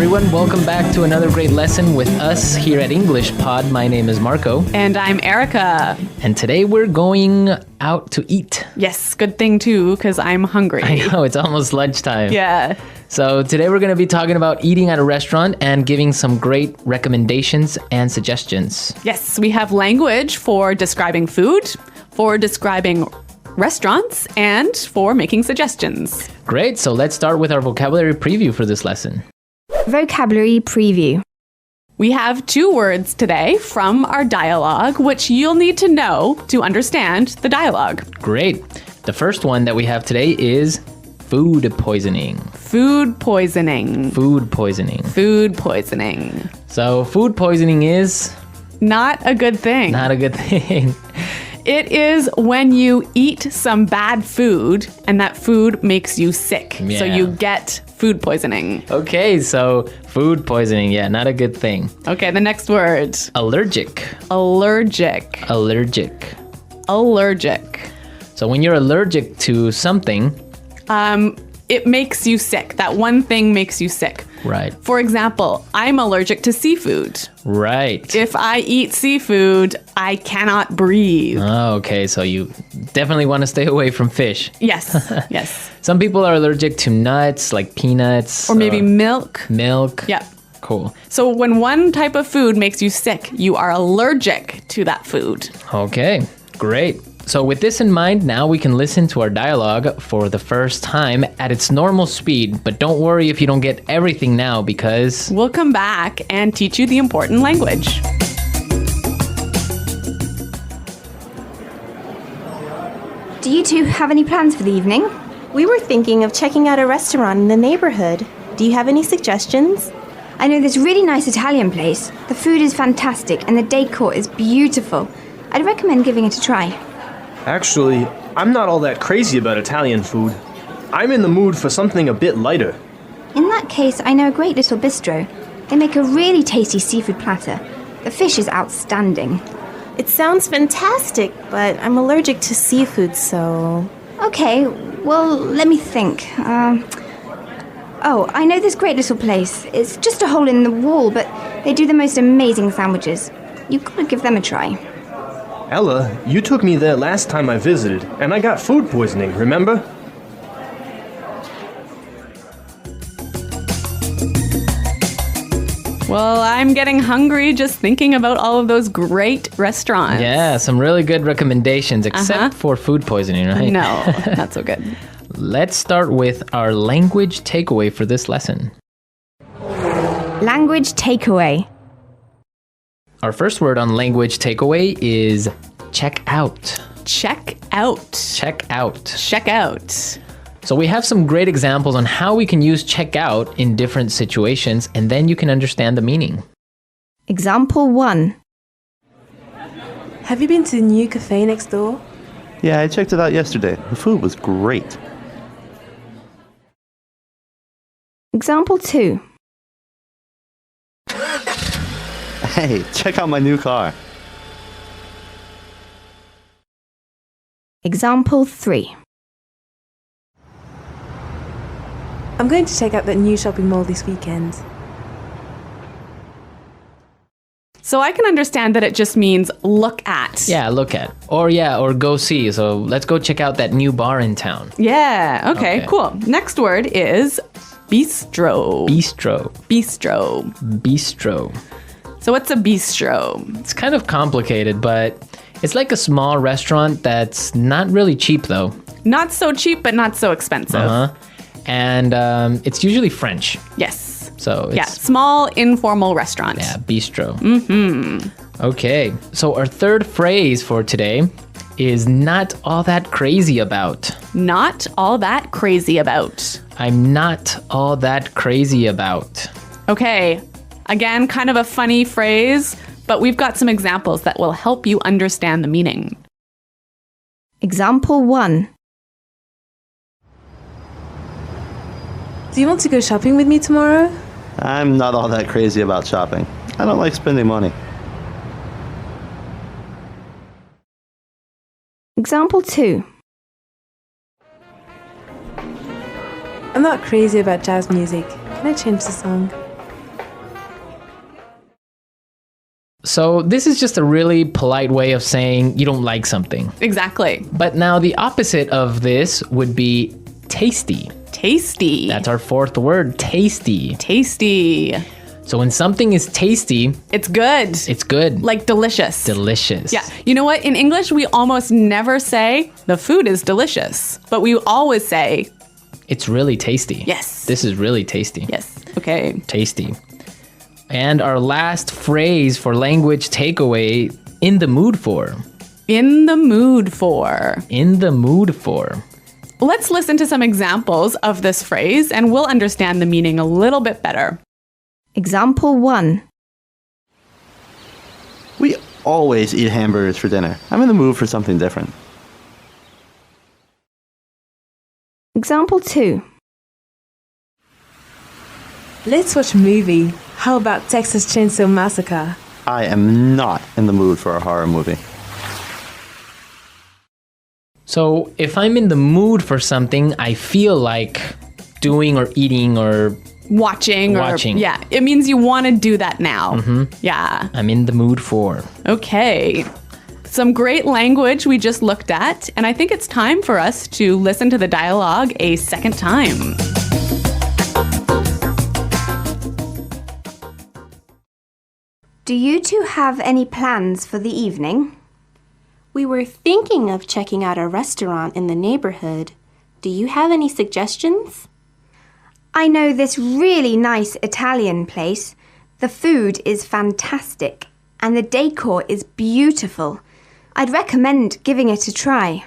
everyone. Welcome back to another great lesson with us here at English Pod. My name is Marco. And I'm Erica. And today we're going out to eat. Yes, good thing too, because I'm hungry. I know, it's almost lunchtime. Yeah. So today we're going to be talking about eating at a restaurant and giving some great recommendations and suggestions. Yes, we have language for describing food, for describing restaurants, and for making suggestions. Great, so let's start with our vocabulary preview for this lesson. Vocabulary preview. We have 2 words today from our dialogue, which you'll need to know to understand the dialogue. Great. The first one that we have today is food poisoning. Food poisoning. Food poisoning. Food poisoning. So food poisoning is Not a good thing. not a good thing. It is when you eat some bad food and that food makes you sick. So Yeah. you get food poisoning. Okay, so food poisoning, yeah, not a good thing. Okay, the next word. Allergic. Allergic. Allergic. Allergic. So when you're allergic to something, It makes you sick. That one thing makes you sick. right, For example, I'm allergic to seafood. right. If I eat seafood, I cannot breathe. Oh, okay, so you definitely want to stay away from fish. Yes, yes. Some people are allergic to nuts, like peanuts. Or maybe milk. milk. Yeah. Cool. So when one type of food makes you sick, you are allergic to that food. Okay, great. So with this in mind, now we can listen to our dialogue for the first time at its normal speed. But don't worry if you don't get everything now because... We'll come back and teach you the important language. Do you two have any plans for the evening? We were thinking of checking out a restaurant in the neighborhood. Do you have any suggestions? I know this really nice Italian place. The food is fantastic and the decor is beautiful. I'd recommend giving it a try. Actually, I'm not all that crazy about Italian food. I'm in the mood for something a bit lighter. In that case, I know a great little bistro. They make a really tasty seafood platter. The fish is outstanding. It sounds fantastic, but I'm allergic to seafood, so... Okay, well, let me think. I know this great little place. It's just a hole in the wall, but they do the most amazing sandwiches. You've got to give them a try. Ella, you took me there last time I visited, and I got food poisoning, remember? Well, I'm getting hungry just thinking about all of those great restaurants. Yeah, some really good recommendations, except for food poisoning, right? No, not so good. Let's start with our language takeaway for this lesson. Language takeaway. Our first word on language takeaway is check out. Check out. Check out. Check out. So we have some great examples on how we can use check out in different situations, and then you can understand the meaning. Example 1. Have you been to the new cafe next door? Yeah, I checked it out yesterday. The food was great. Example 2. Hey, check out my new car. Example 3. I'm going to check out that new shopping mall this weekend. So I can understand that it just means look at. Yeah, look at. Or go see. So let's go check out that new bar in town. Yeah, okay, cool. Next word is bistro. Bistro. Bistro. Bistro. So what's a bistro? It's kind of complicated, but it's like a small restaurant that's not really cheap though. Not so cheap, but not so expensive. Uh-huh. And it's usually French. Yes. So it's small informal restaurant. yeah, bistro. Mm-hmm. Okay. So our third phrase for today is not all that crazy about. Not all that crazy about. I'm not all that crazy about. Okay. Again, kind of a funny phrase, but we've got some examples that will help you understand the meaning. Example 1. Do you want to go shopping with me tomorrow? I'm not all that crazy about shopping. I don't like spending money. Example 2. I'm not crazy about jazz music. Can I change the song? So this is just a really polite way of saying you don't like something. Exactly. But now the opposite of this would be tasty. Tasty. That's our fourth word, tasty. Tasty. So when something is tasty, It's good. it's good. Like delicious. Delicious. Yeah. You know what? In English, we almost never say the food is delicious, but we always say, It's really tasty. yes. This is really tasty. Yes. Okay. Tasty. And our last phrase for language takeaway, in the mood for. In the mood for. In the mood for. Let's listen to some examples of this phrase and we'll understand the meaning a little bit better. Example 1. We always eat hamburgers for dinner. I'm in the mood for something different. Example 2. Let's watch a movie. How about Texas Chainsaw Massacre? I am not in the mood for a horror movie. So if I'm in the mood for something, I feel like doing or eating or Watching. Yeah. It means you want to do that now. Yeah. I'm in the mood for. Okay. Some great language we just looked at, and I think it's time for us to listen to the dialogue a second time. Do you two have any plans for the evening? We were thinking of checking out a restaurant in the neighborhood. Do you have any suggestions? I know this really nice Italian place. The food is fantastic and the decor is beautiful. I'd recommend giving it a try.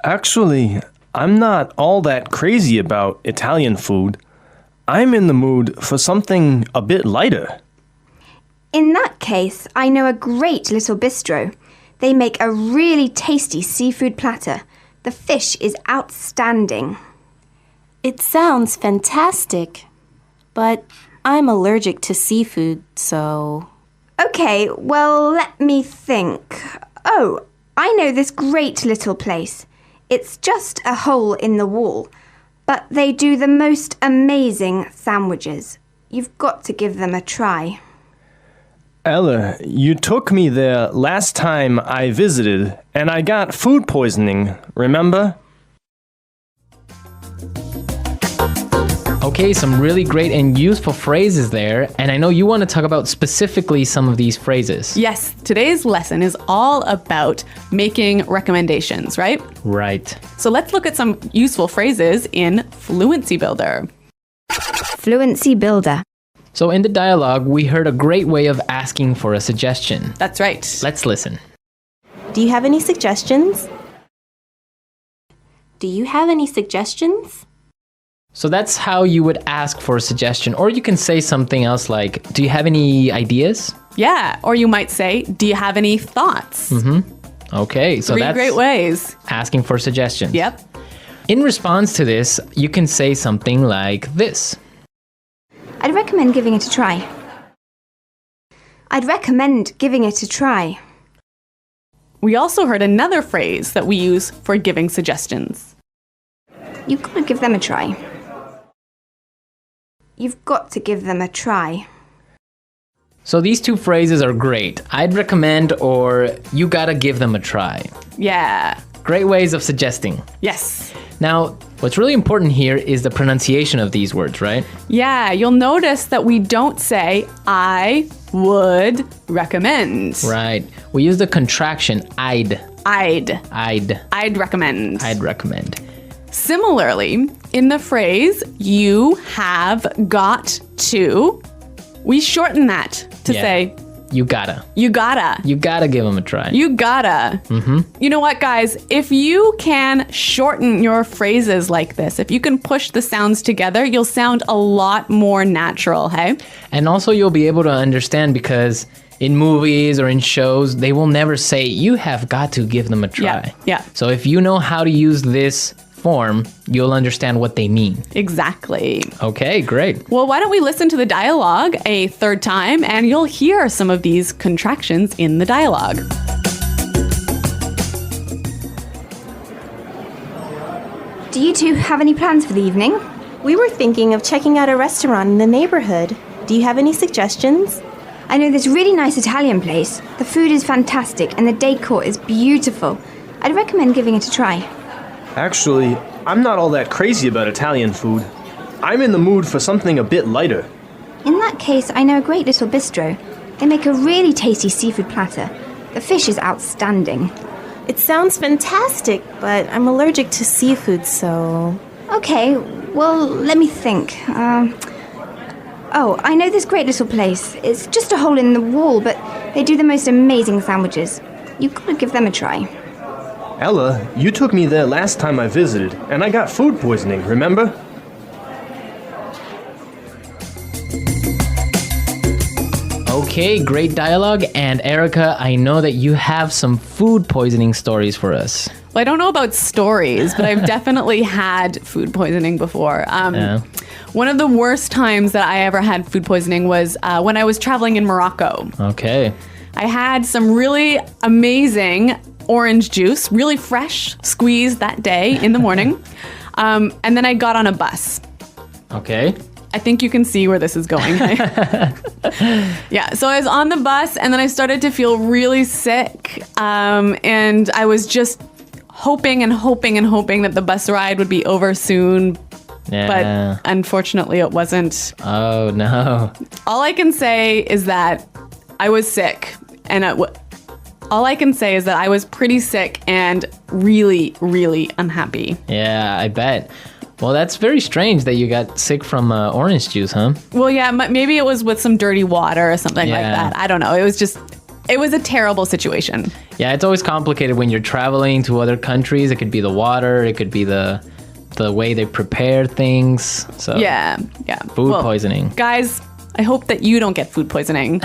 Actually, I'm not all that crazy about Italian food. I'm in the mood for something a bit lighter. In that case, I know a great little bistro. They make a really tasty seafood platter. The fish is outstanding. It sounds fantastic, but I'm allergic to seafood, so... Okay, well, let me think. Oh, I know this great little place. It's just a hole in the wall, but they do the most amazing sandwiches. You've got to give them a try. Ella, you took me there last time I visited, and I got food poisoning, remember? Okay, some really great and useful phrases there, and I know you want to talk about specifically some of these phrases. Yes, today's lesson is all about making recommendations, right? Right. So let's look at some useful phrases in Fluency Builder. Fluency Builder. So in the dialogue, we heard a great way of asking for a suggestion. That's right. Let's listen. Do you have any suggestions? Do you have any suggestions? So that's how you would ask for a suggestion. Or you can say something else like, do you have any ideas? Yeah, or you might say, do you have any thoughts? Okay, so Three that's great ways. asking for suggestions. Yep. In response to this, you can say something like this. I'd recommend giving it a try. I'd recommend giving it a try. We also heard another phrase that we use for giving suggestions. You've got to give them a try. You've got to give them a try. So these two phrases are great. I'd recommend or you gotta give them a try. Yeah. Great ways of suggesting. Yes. Now, what's really important here is the pronunciation of these words, right? Yeah, you'll notice that we don't say, I would recommend. Right. We use the contraction I'd. I'd recommend. I'd recommend. Similarly, in the phrase, you have got to, we shorten that to say, you gotta. you gotta. You gotta give them a try. You gotta. You know what, guys? If you can shorten your phrases like this, if you can push the sounds together, you'll sound a lot more natural, hey? And also you'll be able to understand because in movies or in shows, they will never say, you have got to give them a try. Yeah. So if you know how to use this form, you'll understand what they mean. Exactly. Okay, great. Well, why don't we listen to the dialogue a third time and you'll hear some of these contractions in the dialogue. Do you two have any plans for the evening? We were thinking of checking out a restaurant in the neighborhood. Do you have any suggestions? I know this really nice Italian place. The food is fantastic and the decor is beautiful. I'd recommend giving it a try. Actually, I'm not all that crazy about Italian food. I'm in the mood for something a bit lighter. In that case, I know a great little bistro. They make a really tasty seafood platter. The fish is outstanding. It sounds fantastic, but I'm allergic to seafood, so... Okay, well, let me think. Oh, I know this great little place. It's just a hole in the wall, but they do the most amazing sandwiches. You've got to give them a try. Ella, you took me there last time I visited, and I got food poisoning, remember? Okay, great dialogue. And Erica, I know that you have some food poisoning stories for us. Well, I don't know about stories, but I've definitely had food poisoning before. Yeah. One of the worst times that I ever had food poisoning was when I was traveling in Morocco. Okay. I had some really amazing orange juice, really fresh, squeezed that day in the morning. And then I got on a bus. Okay. I think you can see where this is going. Yeah, so I was on the bus and then I started to feel really sick. And I was just hoping that the bus ride would be over soon. Yeah. But unfortunately it wasn't. Oh, no. All I can say is that I was sick. And all I can say is that I was pretty sick and really, really unhappy. Yeah, I bet. Well, that's very strange that you got sick from orange juice, huh? Well, yeah, maybe it was with some dirty water or something like that. I don't know. It was a terrible situation. Yeah, it's always complicated when you're traveling to other countries. It could be the water. It could be the way they prepare things. So Yeah. Food poisoning. Guys, I hope that you don't get food poisoning.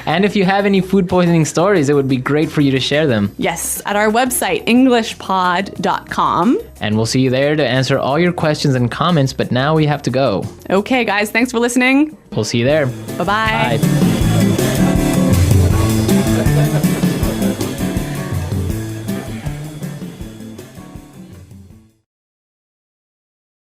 And if you have any food poisoning stories, it would be great for you to share them. Yes, at our website, englishpod.com. And we'll see you there to answer all your questions and comments, but now we have to go. Okay, guys, thanks for listening. We'll see you there. Bye-bye. Bye.